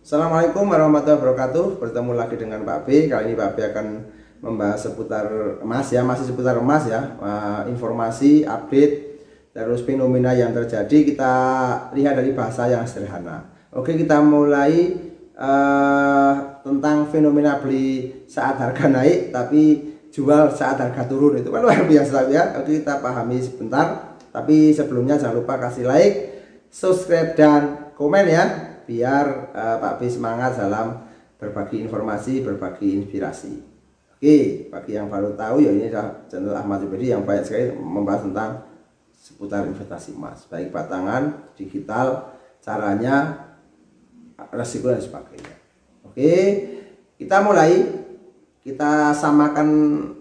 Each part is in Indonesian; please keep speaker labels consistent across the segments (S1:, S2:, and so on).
S1: Assalamualaikum warahmatullahi wabarakatuh. Bertemu lagi dengan Pak B. Kali ini Pak B akan membahas seputar emas ya, masih seputar emas ya. Informasi, update, terus fenomena yang terjadi kita lihat dari bahasa yang sederhana. Oke, kita mulai tentang fenomena beli saat harga naik tapi jual saat harga turun. Itu kan luar biasa ya. Oke, kita pahami sebentar. Tapi sebelumnya jangan lupa kasih like, subscribe dan komen ya, biar Pak B semangat dalam berbagi informasi, berbagi inspirasi. Oke, bagi yang baru tahu ya, ini adalah channel Ahmad Jubaidi yang banyak sekali membahas tentang seputar investasi emas, baik batangan, digital, caranya, resiko dan sebagainya. Oke, kita mulai. Kita samakan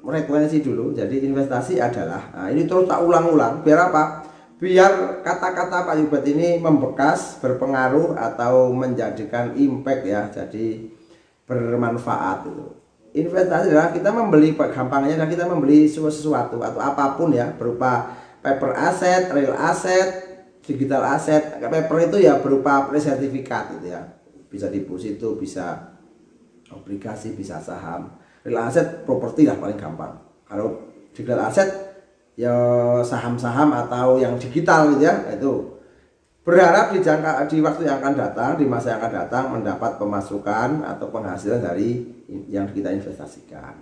S1: frekuensi dulu. Jadi investasi adalah, nah ini terus tak ulang-ulang, biar apa? Biar kata-kata Pak Yubat ini membekas, berpengaruh atau menjadikan impact ya, jadi bermanfaat itu. Investasi adalah kita membeli, gampangnya kita membeli sesuatu atau apapun ya, berupa paper asset, real asset, digital asset. Paper itu ya berupa sertifikat gitu ya, bisa deposito, bisa obligasi, bisa saham. Real asset properti lah paling gampang. Kalau digital asset ya saham-saham atau yang digital gitu ya, itu berharap di waktu yang akan datang, di masa yang akan datang mendapat pemasukan atau penghasilan dari yang kita investasikan.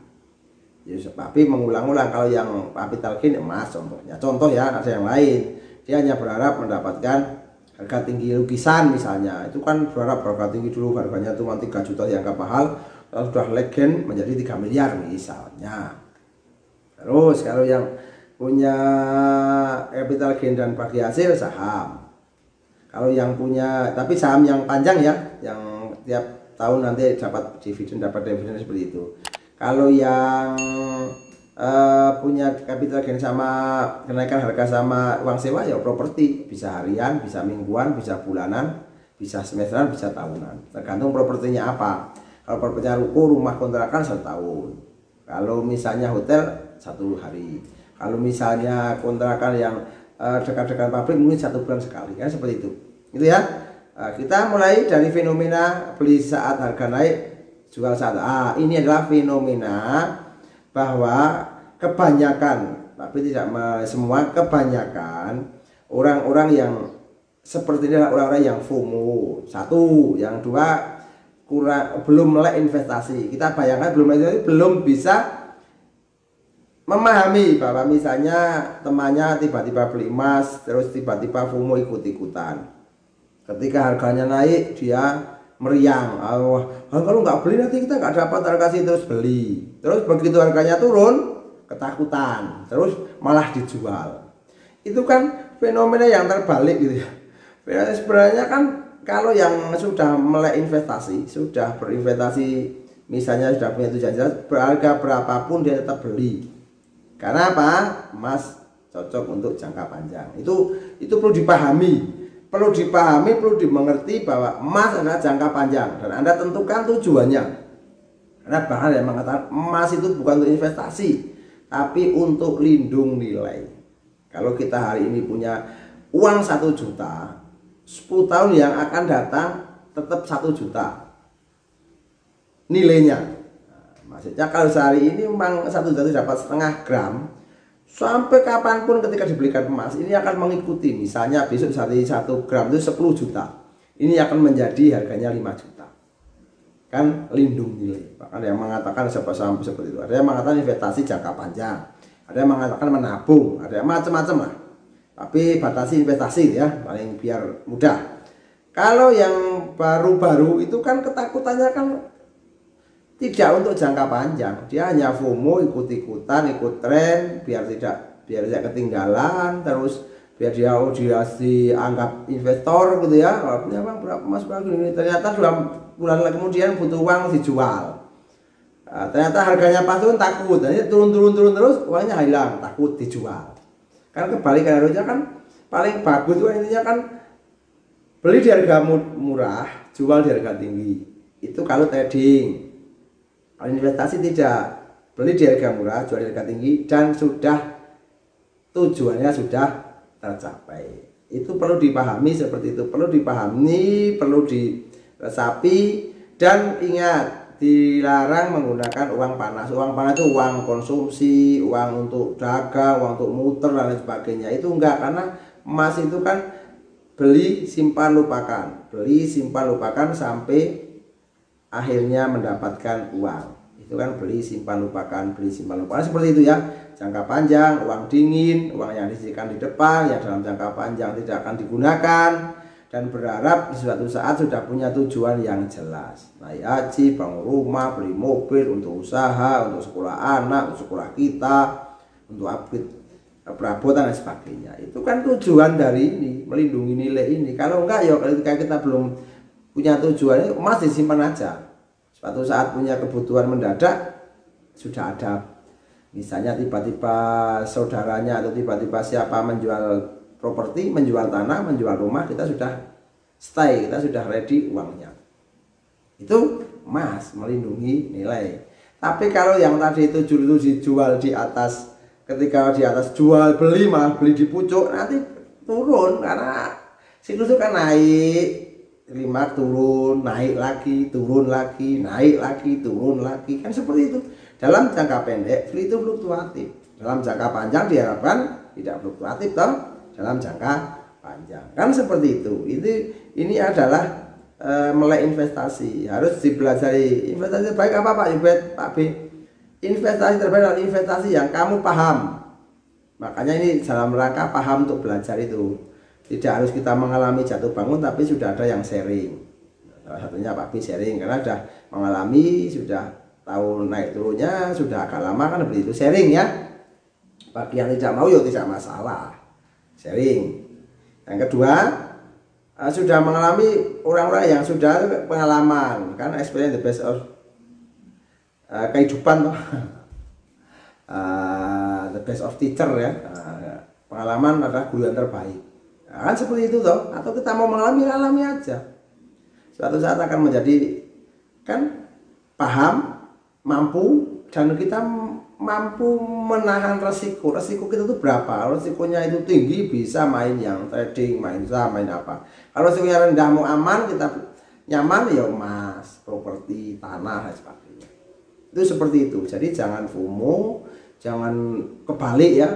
S1: Jadi tapi mengulang-ulang, kalau yang capital gain emas contoh ya, ada yang lain dia hanya berharap mendapatkan harga tinggi lukisan misalnya, itu kan berharap harga tinggi dulu, harganya cuma 3 juta yang gak mahal, kalau sudah legend menjadi 3 miliar misalnya. Terus kalau yang punya capital gain dan bagi hasil saham, kalau yang punya tapi saham yang panjang ya, yang tiap tahun nanti dapat dividen seperti itu. Kalau yang punya capital gain sama kenaikan harga sama uang sewa ya properti, bisa harian, bisa mingguan, bisa bulanan, bisa semesteran, bisa tahunan, tergantung propertinya apa. Kalau propertinya ruko, rumah kontrakan 1 tahun. Kalau misalnya hotel 1 hari. Kalau misalnya kontrakan yang dekat-dekat pabrik mungkin 1 bulan sekali, kan seperti itu. Gitu ya. Kita mulai dari fenomena beli saat harga naik, jual saat. Ini adalah fenomena bahwa kebanyakan, tapi tidak semua, kebanyakan orang-orang yang seperti ini adalah orang-orang yang FOMO. 1, yang 2 belum melek investasi. Kita bayangkan belum bisa memahami bahwa misalnya temannya tiba-tiba beli emas, terus tiba-tiba FOMO ikut-ikutan. Ketika harganya naik dia meriang, kalau nggak beli nanti kita nggak dapat harga sih, terus beli. Terus begitu harganya turun, ketakutan, terus malah dijual. Itu kan fenomena yang terbalik gitu ya. Sebenarnya kan kalau yang sudah melek investasi, sudah berinvestasi, misalnya sudah punya tujuan jelas, berharga berapapun dia tetap beli. Karena apa? Emas cocok untuk jangka panjang. Itu perlu dipahami. Perlu dimengerti bahwa emas adalah jangka panjang dan Anda tentukan tujuannya. Karena bahkan yang mengatakan emas itu bukan untuk investasi, tapi untuk lindung nilai. Kalau kita hari ini punya uang 1 juta, 10 tahun yang akan datang tetap 1 juta nilainya. Maksudnya kalau sehari ini memang 1 juta itu dapat setengah gram, sampai kapanpun ketika dibelikan emas ini akan mengikuti. Misalnya besok 1 gram itu 10 juta, ini akan menjadi harganya 5 juta. Kan lindung nilai. Bahkan yang mengatakan sampai seperti itu. Ada yang mengatakan investasi jangka panjang, ada yang mengatakan menabung, ada yang macam-macam lah. Tapi batasi investasi ya, paling biar mudah. Kalau yang baru-baru itu kan ketakutannya kan tidak untuk jangka panjang. Dia hanya FOMO, ikut-ikutan, ikut tren, biar tidak ketinggalan, terus biar dia dianggap investor gitu ya. Kalau punya bang berapa emas ini, ternyata 2 bulan kemudian butuh uang dijual. Ternyata harganya pas turun, takut, jadi turun terus, uangnya hilang, takut dijual. Kan kebalikan, harusnya kan paling bagus itu intinya kan beli di harga murah, jual di harga tinggi. Itu kalau trading. Kalau investasi tidak, beli di harga murah, jual di harga tinggi, dan tujuannya sudah tercapai. Itu perlu dipahami seperti itu, perlu dipahami, perlu resapi. Dan ingat, dilarang menggunakan uang panas. Uang panas itu uang konsumsi, uang untuk dagang, uang untuk muter dan lain sebagainya. Itu enggak, karena emas itu kan beli simpan lupakan, beli simpan lupakan sampai akhirnya mendapatkan uang. Itu kan beli simpan lupakan, beli simpan lupakan, seperti itu ya. Jangka panjang, uang dingin, uang yang disisihkan di depan yang dalam jangka panjang tidak akan digunakan, dan berharap di suatu saat sudah punya tujuan yang jelas, naik haji, bangun rumah, beli mobil, untuk usaha, untuk sekolah anak, untuk sekolah kita, untuk upgrade perabotan dan sebagainya. Itu kan tujuan dari ini, melindungi nilai ini. Kalau enggak ya ketika kita belum punya tujuan, emas disimpan aja. Suatu saat punya kebutuhan mendadak, sudah ada, misalnya tiba-tiba saudaranya atau tiba-tiba siapa menjual properti, menjual tanah, menjual rumah, kita sudah stay, kita sudah ready uangnya. Itu emas, melindungi nilai. Tapi kalau yang tadi itu dijual di atas, ketika di atas jual beli malah beli di pucuk, nanti turun, karena siklus itu kan naik, lima turun, naik lagi, turun lagi, naik lagi, turun lagi, kan seperti itu. Dalam jangka pendek itu fluktuatif, dalam jangka panjang diharapkan tidak fluktuatif toh. Dalam jangka panjang kan seperti itu. Ini adalah melek investasi, harus dipelajari. Investasi terbaik apa Pak Yubet, Pak B? Investasi terbaik adalah investasi yang kamu paham. Makanya ini dalam rangka paham untuk belajar itu. Tidak harus kita mengalami jatuh bangun, tapi sudah ada yang sharing. Salah satunya Pak B sharing, karena sudah mengalami, sudah tahu naik turunnya, sudah agak lama kan begitu, sharing ya. Bagi yang tidak mau ya tidak masalah, sharing. Yang kedua, sudah mengalami, orang-orang yang sudah pengalaman, kan experience the best of kehidupan toh. The best of teacher ya. Pengalaman adalah guru yang terbaik. Kan seperti itu toh. Atau kita mau mengalami, alami aja. Suatu saat akan menjadi kan paham, mampu, dan kita mampu menahan resiko. Resiko kita itu berapa? Resikonya itu tinggi, bisa main yang trading, main saham, main apa. Kalau resikonya rendah, mau aman, kita nyaman, ya emas, properti, tanah dan sebagainya. Itu seperti itu. Jadi jangan FOMO, jangan kebalik ya.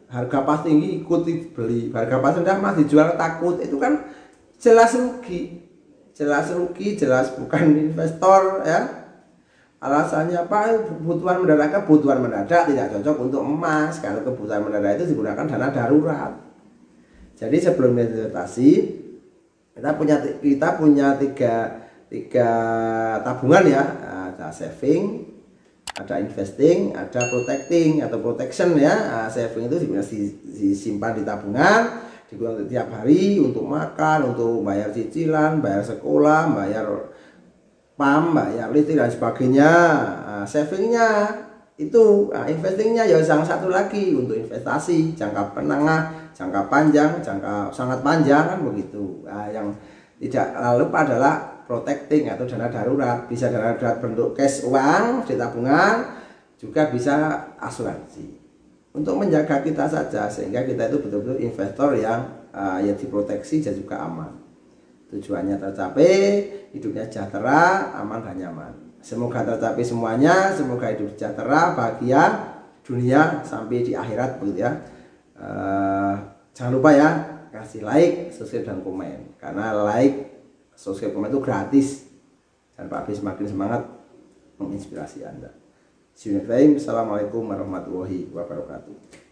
S1: Harga pas tinggi ikuti beli, harga pas rendah mas dijual takut. Itu kan jelas rugi, jelas bukan investor ya. Alasannya apa? Kebutuhan mendadak tidak cocok untuk emas. Kalau kebutuhan mendadak itu digunakan dana darurat. Jadi sebelum investasi kita punya tiga tabungan ya. Ada saving, ada investing, ada protecting atau protection ya. Saving itu disimpan di tabungan, digunakan tiap hari untuk makan, untuk bayar cicilan, bayar sekolah, bayar PAM, bayar listrik dan sebagainya. Savingnya itu, investingnya ya yang satu lagi untuk investasi jangka menengah, jangka panjang, jangka sangat panjang kan begitu. Yang tidak lupa adalah protecting atau dana darurat. Bisa dana darurat bentuk cash, uang di tabungan, juga bisa asuransi untuk menjaga kita saja, sehingga kita itu betul-betul investor yang diproteksi dan juga aman. Tujuannya tercapai, hidupnya sejahtera, aman dan nyaman. Semoga tercapai semuanya, semoga hidup sejahtera, bahagia dunia sampai di akhirat begitu ya. Jangan lupa ya, kasih like, subscribe dan komen. Karena like, subscribe, komen itu gratis. Dan Pak B semakin semangat menginspirasi Anda. See you next time. Assalamualaikum warahmatullahi wabarakatuh.